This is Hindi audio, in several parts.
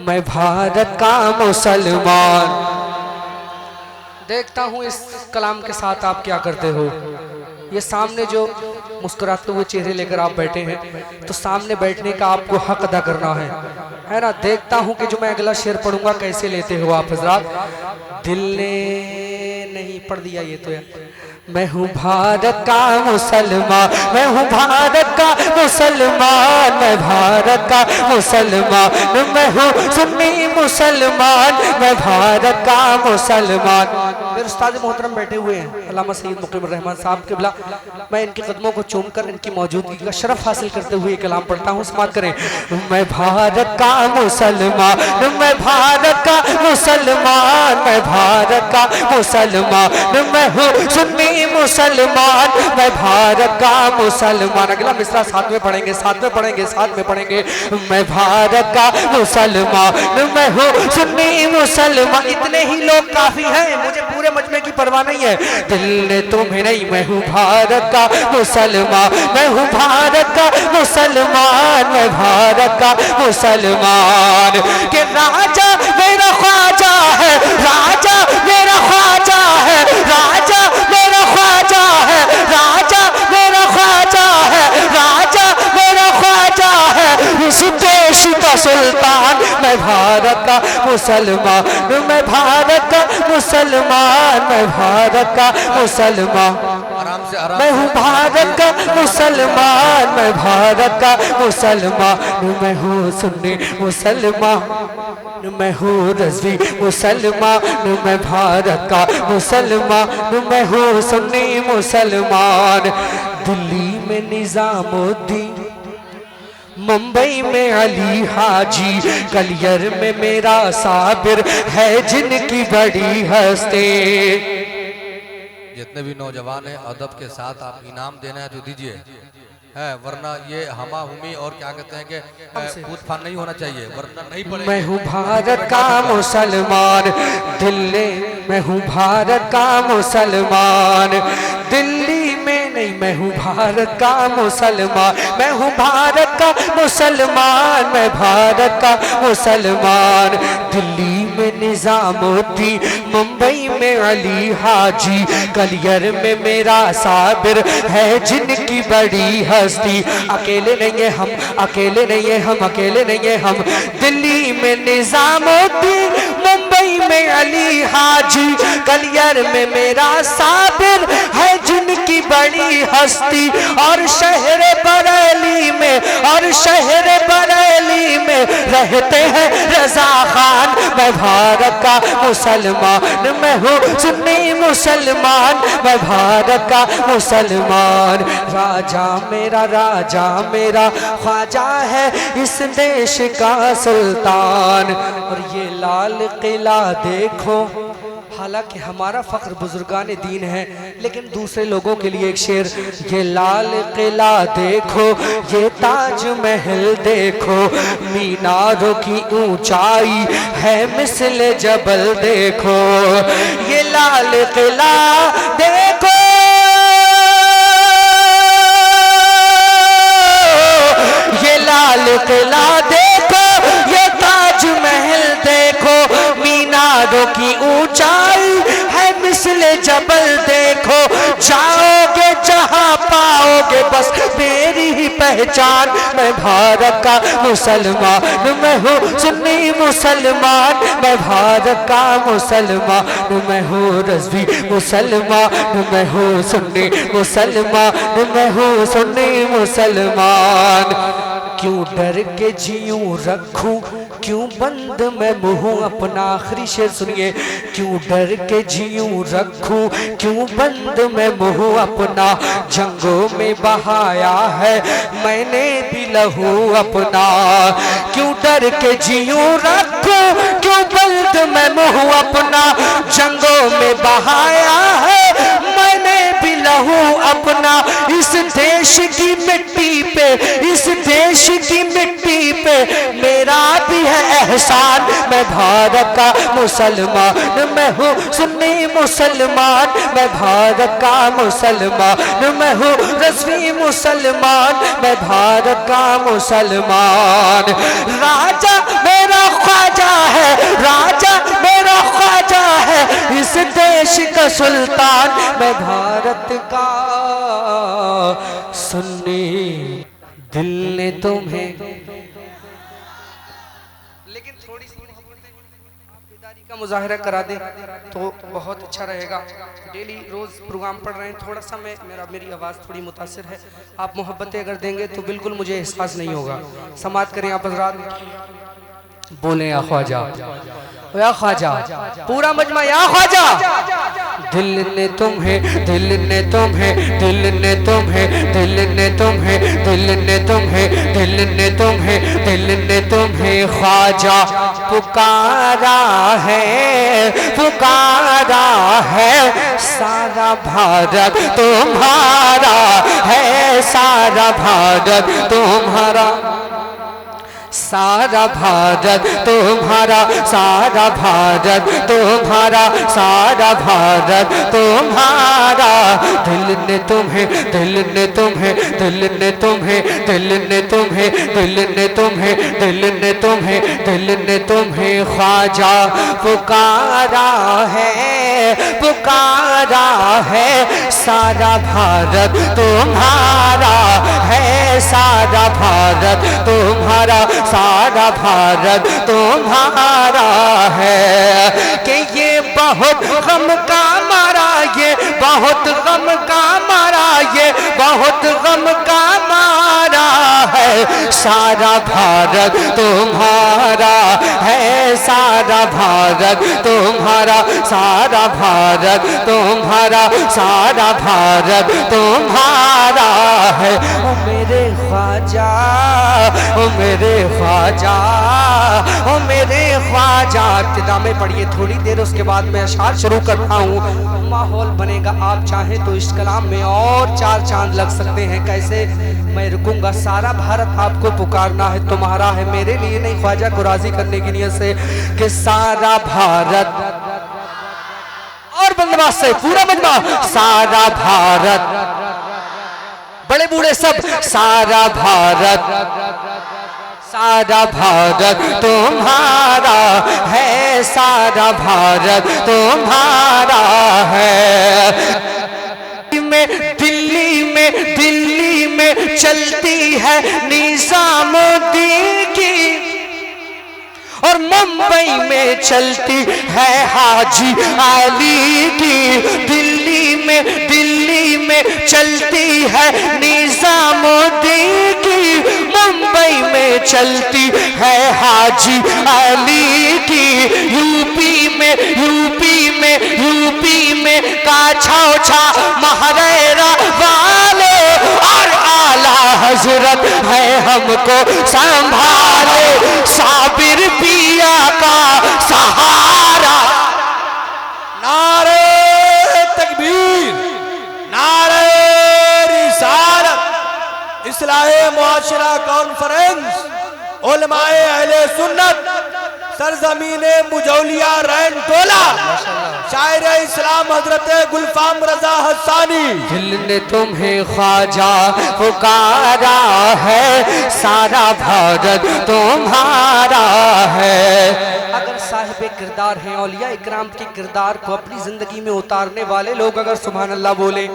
मैं भारत का मुसलमान। देखता हूँ इस कलाम के साथ आप क्या करते हो। ये सामने जो मुस्कुराते हुए चेहरे लेकर आप बैठे हैं, तो सामने बैठने का आपको हक अदा करना है ना। देखता हूँ कि जो मैं अगला शेर पढ़ूंगा कैसे लेते हो आप हजरात। दिल ने नहीं पढ़ दिया ये तो यार। मैं हूँ भारत का मुसलमान, मैं हूँ भारत का मुसलमान, मैं भारत का मुसलमान, मैं हूँ सुन्नी मुसलमान, मैं भारत का मुसलमान। मेरे उस्ताद मोहतरम बैठे हुए हैं अल्लामा सैयद मुकीम रहमान साहब के बिला। मैं इनके कदमों को चूमकर इनकी मौजूदगी का शरफ हासिल करते हुए कलाम पढ़ता हूँ। समात करें। मैं भारत का मुसलमान, मैं भारत का मुसलमान, मैं भारत का मुसलमान, मैं हूँ सुन्नी मुसलमान, मैं भारत का मुसलमान। अगला मिसरा साथ में पढ़ेंगे, साथ में पढ़ेंगे, साथ में पढ़ेंगे। मैं भारत का मुसलमान, मैं हूँ सुन्नी मुसलमान। इतने ही लोग काफी हैं, मुझे पूरे मजमे की परवाह नहीं है। दिल ने तुम्हें नहीं, मैं हूँ भारत का मुसलमान, मैं हूँ भारत का मुसलमान, मैं भारत का मुसलमान। के राजा मेरा ख्वाजा है, राजा मेरा ख्वाजा है, राजा मेरा ख्वाजा है, राजा मेरा ख्वाजा है, राजा मेरा ख्वाजा है, इस देश का सुल्तान। मैं भारत का मुसलमान, मैं भारत का मुसलमान, मैं भारत का मुसलमान। मैं हूँ भारत का मुसलमान, मैं भारत का मुसलमान, मैं हूँ सुन्नी मुसलमान, मैं हूँ रज़वी मुसलमान, मैं भारत का मुसलमान, मैं हूँ सुन्नी मुसलमान। दिल्ली में निज़ामुद्दीन, मुंबई में अली हाजी, कलियर में मेरा साबिर है जिनकी बड़ी हस्ती। जितने भी नौजवान हैं अदब के साथ आप इनाम देना है तो दीजिए, है वरना ये हमा हुमी और क्या कहते हैं कि कूद फान नहीं होना चाहिए, वरना नहीं पड़ेगा। मैं हूँ भारत का मुसलमान, दिल्ली मैं हूँ भारत का मुसलमान, दिल्ली में नहीं, मैं हूँ भारत का मुसलमान, मैं हूँ भारत का मुसलमान, मैं भारत का मुसलमान। दिल्ली में निज़ामुद्दीन, मुंबई में अली हाजी, कलियर में मेरा साबिर है जिनकी बड़ी हस्ती। अकेले नहीं है हम, अकेले नहीं है हम, अकेले नहीं है हम। दिल्ली में निज़ामुद्दीन, मुंबई में अली हाजी, कलियर में मेरा साबिर है जिनकी बड़ी हस्ती। और शहर बरेली में, और शहर बरेली में रहते हैं रजा खान। मैं भारत का मुसलमान, मैं हूँ सुन्नी मुसलमान, मैं भारत का मुसलमान। राजा मेरा ख्वाजा है इस देश का सुल्तान। और ये लाल किला देखो, हालांकि हमारा फख्र बुजुर्गान दीन है, लेकिन दूसरे लोगों के लिए एक शेर। ये लाल किला देखो, ये ताज महल देखो, मीनारों की ऊंचाई है मिस्ल जबल देखो। ये लाल किला देखो, ये लाल किला देखो, ये ताज महल देखो, मीनारों की ऊंचाई है मिस्ल जबल देखो। जाओगे जहां पाओगे बस मेरी ही पहचान। मैं भारत का मुसलमान, मैं हूँ सुन्नी मुसलमान, मैं भारत का मुसलमान, मैं हूँ रज़वी मुसलमान, मैं हूँ सुन्नी मुसलमान, मैं हूँ सुन्नी मुसलमान। क्यों डर के जीऊं रखूं, क्यों बंद मैं मुँह अपना। आखिरी शेर सुनिए। क्यों डर के जीऊं रखूं, क्यों बंद मैं मुँह अपना। जंगों में बहाया है मैंने भी लहू अपना। क्यों डर के जीऊं रखूं, क्यों बंद मैं मुँह अपना। जंगों में बहाया है मैंने भी लहू अपना। इस देश की मिट्टी पे, इस देश की मिट्टी पे मेरा भी है एहसान। मैं भारत का मुसलमान, मैं हूँ सुन्नी मुसलमान, मैं भारत का मुसलमान, मैं हूँ रज़वी मुसलमान, मैं भारत का मुसलमान। राजा मेरा देश का सुल्तान, मैं भारत का सुन्नी, दिल ने तुम्हें। लेकिन थोड़ी सी बेदारी का मुजाहिरा करा दे तो बहुत अच्छा रहेगा। डेली रोज प्रोग्राम पढ़ रहे हैं, थोड़ा सा मेरी आवाज़ थोड़ी मुतासिर है। आप मोहब्बतें अगर देंगे तो बिल्कुल मुझे एहसास नहीं होगा। समात करें आप हज़रात, बोले या ख्वाजा, या ख्वाजा, पूरा मजमा या ख्वाजा। दिल ने तुम्हें, दिल ने तुम्हें, दिल ने तुम्हें, दिल ने तुम्हें, दिल ने तुम्हें, दिल ने तुम्हें, दिल ने तुम्हें ख्वाजा पुकारा है, पुकारा है। सारा भारत तुम्हारा है, सारा भारत तुम्हारा, सारा भारत तुम्हारा, सारा भारत तुम्हारा, सारा भारत तुम्हारा। दिल ने तुम्हें, दिल ने तुम्हें, दिल ने तुम्हें, दिल ने तुम्हें, दिल ने तुम्हें, दिल ने तुम्हें, दिल ने तुम्हें ख्वाजा पुकारा है, पुकारा है। सारा भारत तुम्हारा है, सारा भारत तुम्हारा, सारा भारत तुम्हारा है। कि ये बहुत गम का मारा, ये बहुत गम का मारा, ये बहुत गम का मारा है। सारा भारत तुम्हारा है, सारा भारत तुम्हारा, सारा भारत तुम्हारा, सारा भारत तुम्हारा है। ओ मेरे ख्वाजा, ओ मेरे ख्वाजा, ओ मेरे ख्वाजा। इब्तिदा में पढ़िए थोड़ी देर, उसके बाद मैं अशार शुरू करता हूँ। माहौल बनेगा, आप चाहें तो इस कलाम में और 4 चांद लग सकते हैं। कैसे? मैं रुकूंगा। सारा भारत आपको पुकारना है, तुम्हारा है, मेरे लिए नहीं, ख्वाजा को राजी करने की नियत से कि सारा भारत, और बंदोबस्त से पूरा मजमा, सारा भारत, बड़े बूढ़े सब, सारा भारत, सारा भारत तुम्हारा है, सारा भारत तुम्हारा है। दिल्ली में चलती है निजामुद्दीन की, और मुंबई में चलती है हाजी अली की। दिल्ली में चलती है निजामुद्दीन की, मुंबई में चलती है हाजी अली की। यूपी में काछौछा महरेरा वाले, और आला हजरत है हमको संभाले, साबिर पिया का सहारा। नारे तकबीर, नारे रिसालत, इस्लाहे मुआशरा कॉन्फ्रेंस, उलमाए अहले सुन्नत, सरजमीने मुजौलिया रैन टोला, शायर इस्लाम हजरत गुलफाम रजा हसानी। दिल ने तुम्हें ख्वाजा पुकारा है, सारा भारत तुम्हारा है। अगर साहिब किरदार हैं, औलिया इकराम के किरदार को अपनी जिंदगी में उतारने वाले लोग अगर सुभान अल्लाह बोले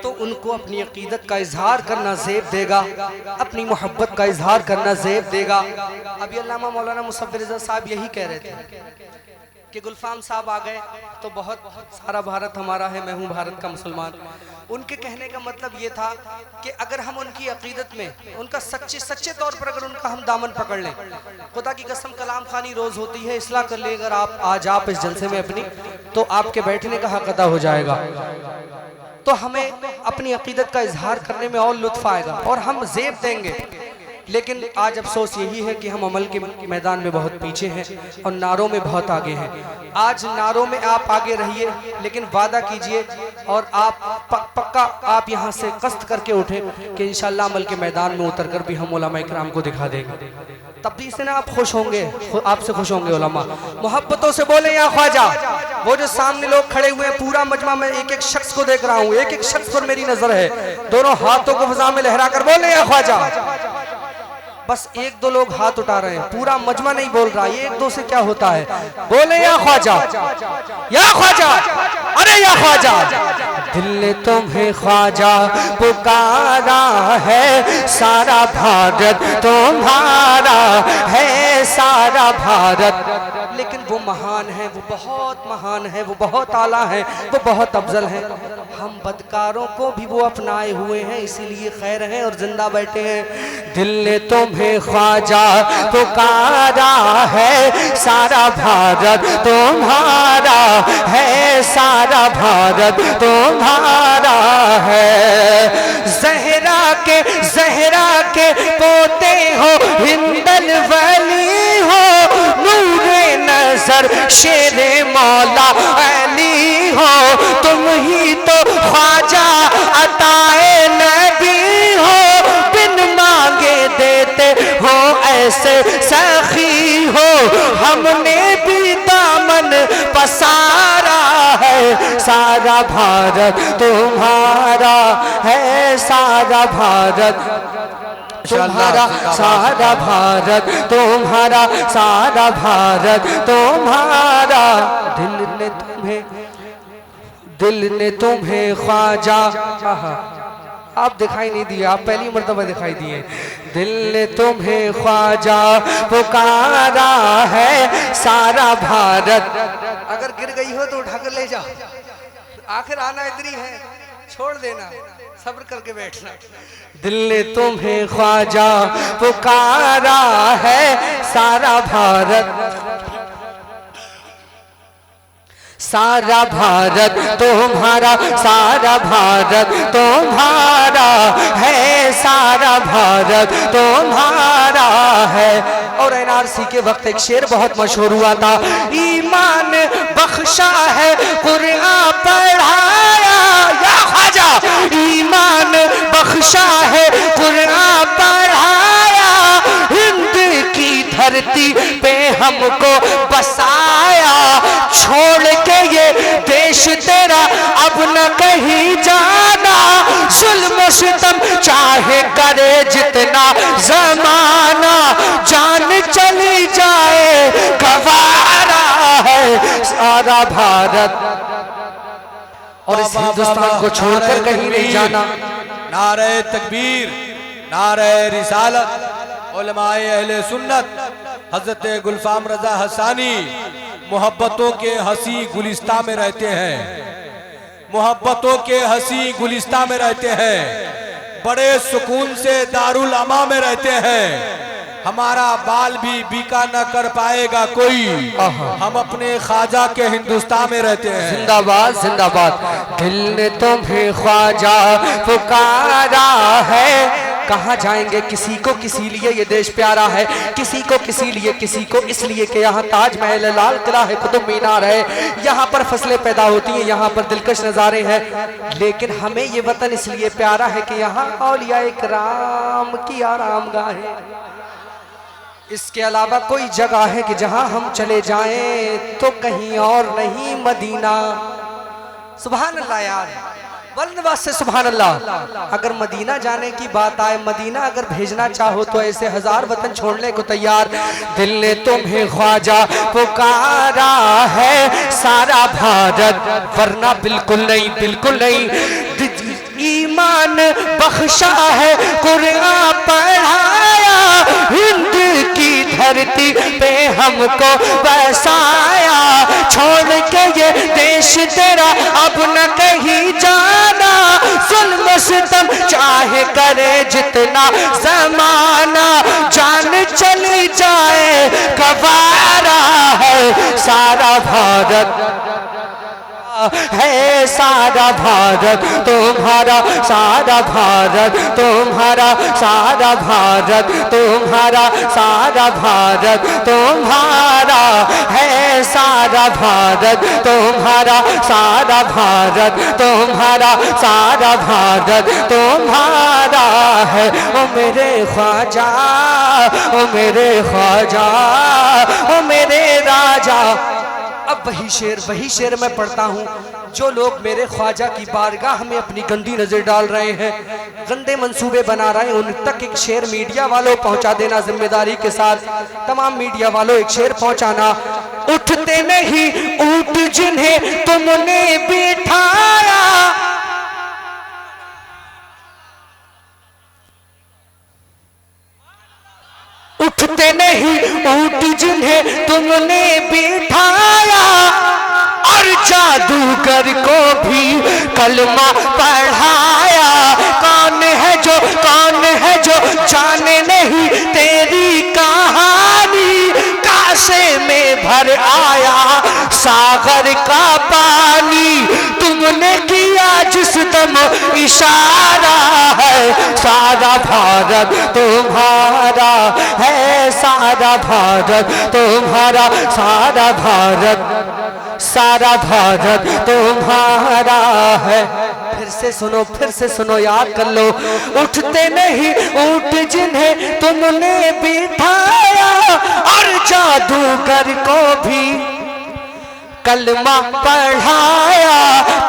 तो उनको अपनी अकीदत का इजहार करना ज़ेब देगा, अपनी मोहब्बत का इजहार करना ज़ेब देगा। अभी अल्लामा मौलाना मुसव्विर रज़ा साहब यही कह रहे थे कि गुलफाम साहब आ गए तो बहुत सारा भारत हमारा है, मैं हूँ भारत का मुसलमान। उनके कहने का मतलब ये था कि अगर हम उनकी अकीदत में, उनका सच्चे तौर पर अगर उनका हम दामन पकड़ लें, खुदा की कसम कलाम खानी रोज़ होती है, इस्लाह कर ले अगर आप आज आप इस जलसे में अपनी, तो आपके बैठने का हक अदा हो जाएगा। तो हमें अपनी अकीदत का इजहार करने में और लुत्फ आएगा और हम ज़ेब देंगे। लेकिन आज अफसोस यही है कि हम अमल के मैदान में बहुत पीछे हैं और नारों में बहुत आगे हैं। आज नारों में आप आगे रहिए, लेकिन वादा कीजिए और आप पक्का आप यहाँ से कस्त करके उठें कि इंशाअल्लाह अमल के मैदान में उतर कर भी हम उलमा इकराम को दिखा देंगे। तब भी से ना आप खुश होंगे, आपसे खुश होंगे उलमा। मोहब्बतों से बोले या ख्वाजा। वो जो सामने लोग खड़े हुए हैं, पूरा मजमा में एक एक शख्स को देख रहा हूँ, एक एक शख्स पर मेरी नजर है। दोनों हाथों को फिजा में लहरा कर बोले या ख्वाजा। बस एक दो लोग हाथ उठा रहे हैं, पूरा मजमा नहीं बोल रहा। ये एक दो से क्या होता है? बोले या ख्वाजा, या ख्वाजा, अरे या ख्वाजा। दिल ने तुम्हें ख्वाजा पुकारा है, सारा भारत तुम्हारा है, सारा भारत। लेकिन वो महान है, वो बहुत महान है, वो बहुत आला है, वो बहुत अफजल है। हम बदकारों को भी वो अपनाए हुए हैं, इसीलिए खैर हैं और जिंदा बैठे हैं। दिल ने तुम्हें ख्वाजा पुकारा है, सारा भारत तुम्हारा है, सारा भारत तुम्हारा है। ज़हरा के पोते हो, हिंदल वली हो, नूरे नजर शेरे मौला अली हो। तुम ही तो ख्वाजा अताए नबी हो, बिन मांगे देते हो ऐसे सखी हो। हमने भी दामन पसारा है, सारा भारत तुम्हारा है, सारा भारत तुम्हारा, सारा भारत तुम्हारा, सारा भारत तुम्हारा। दिल ने तुम्हें ख्वाजा, आप दिखाई नहीं दिए, आप पहली मर्तबा दिखाई दिए। दिल ने तुम्हें ख्वाजा पुकारा है, सारा भारत। अगर गिर गई हो तो उठाकर ले जाओ, आखिर आना इधर ही है, छोड़ देना, सब्र करके बैठना। दिल ने तुम्हें ख्वाजा पुकारा है, सारा भारत, सारा भारत तुम्हारा, सारा भारत तुम्हारा है, सारा भारत तुम्हारा है। और एनआरसी के वक्त एक शेर बहुत मशहूर हुआ था, ईमान बख्शा है कुरान पढ़ाया, या ख्वाजा ईमान बख्शा है कुरान पढ़ाया, हिंद की धरती पे हमको बसाया। छोड़ के ये देश तेरा अब न कहीं जाना, जुल्म सितम चाहे करे जितना जमाना, जान चली जाए गवारा है सारा भारत, और इस हिंदुस्तान को छोड़कर कहीं नहीं जाना। नारे तकबीर, नारे रिसालत। उलमाए अहले सुन्नत हजरत गुलफाम रजा हसानी मोहब्बतों के हंसी गुलिस्ता में रहते हैं, मोहब्बतों के हंसी गुलिस्ता में रहते हैं, बड़े सुकून से दारुल अमा में रहते हैं। हमारा बाल भी बीका न कर पाएगा कोई, हम अपने ख्वाजा के हिंदुस्तान में रहते हैं। जिंदाबाद जिंदाबाद। दिल ने तुम्हें ख्वाजा पुकारा है, कहाँ जाएंगे किसी को किसी लिए ये देश प्यारा है, किसी को किसी लिए, किसी को इसलिए कि यहाँ ताजमहल है, लाल किला है, कुतुब मीनार है, यहाँ पर फसलें पैदा होती हैं, यहाँ पर दिलकश नज़ारे हैं। लेकिन हमें ये वतन इसलिए प्यारा है कि यहाँ औलिया इकराम की आरामगाह है। इसके अलावा कोई जगह है कि जहाँ हम चले जाएं तो कहीं और नहीं, मदीना। सुभान अल्लाह यार, बल्दबाज से सुभान अल्लाह। अगर मदीना जाने की बात आए, मदीना अगर भेजना चाहो तो ऐसे हजार वतन छोड़ने को तैयार। दिल ने तुम्हें ख्वाजा पुकारा है, सारा भारत, वरना बिल्कुल नहीं, बिल्कुल नहीं। ईमान बख्शा है कुरान पढ़ाया, हिंद की धरती पे हमको बसाया। छोड़ के ये देश तेरा अब न कहीं जाना, जुल्म सितम चाहे करे जितना जमाना, जान चली जाए गवारा है सारा भारत है, सारा भारत तुम्हारा, सारा भारत तुम्हारा, सारा भारत तुम्हारा, सारा भारत तुम्हारा है, सारा भारत तुम्हारा, सारा भारत तुम्हारा, सारा भारत तुम्हारा है। ओ मेरे ख्वाजा, ओ मेरे ख्वाजा, ओ मेरे राजा। अब वही शेर मैं पढ़ता हूँ। जो लोग मेरे ख्वाजा की बारगाह में अपनी गंदी नजर डाल रहे हैं, गंदे मंसूबे बना रहे हैं, उन तक एक शेर मीडिया वालों पहुंचा देना जिम्मेदारी के साथ। तमाम मीडिया वालों एक शेर पहुंचाना। उठते नहीं ऊंट जिन्हें तुमने बिठाया, उठते नहीं ऊंट जिन्हें तुमने बिठाया, और जादूगर को भी कलमा पढ़ाया। कौन है जो जाने नहीं तेरी कहानी, कासे में भर आया सागर का पानी। तुमने किया जिस दम इशारा है, सारा भारत तुम्हारा है, सारा भारत तुम्हारा, सारा भारत तुम्हारा है। फिर से सुनो याद कर लो। उठते नहीं ऊंट जिन्हें तुमने बिठाया, और जादूगर को भी कलमा पढ़ाया।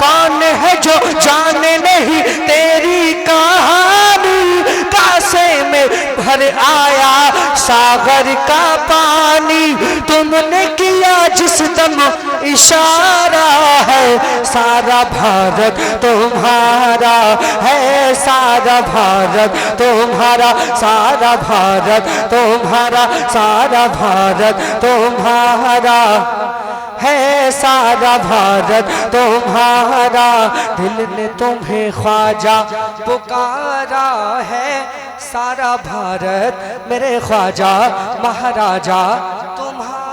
कौन है जो जाने नहीं तेरी कहानी, कासे में भर आया सागर का पानी। तुमने किया जिस दम इशारा है, सारा भारत तुम्हारा है, सारा भारत तुम्हारा, सारा भारत तुम्हारा, सारा भारत तुम्हारा है, सारा भारत तुम्हारा। दिल ने तुम्हें ख्वाजा पुकारा है, सारा भारत मेरे ख्वाजा महाराजा तुम्हारा।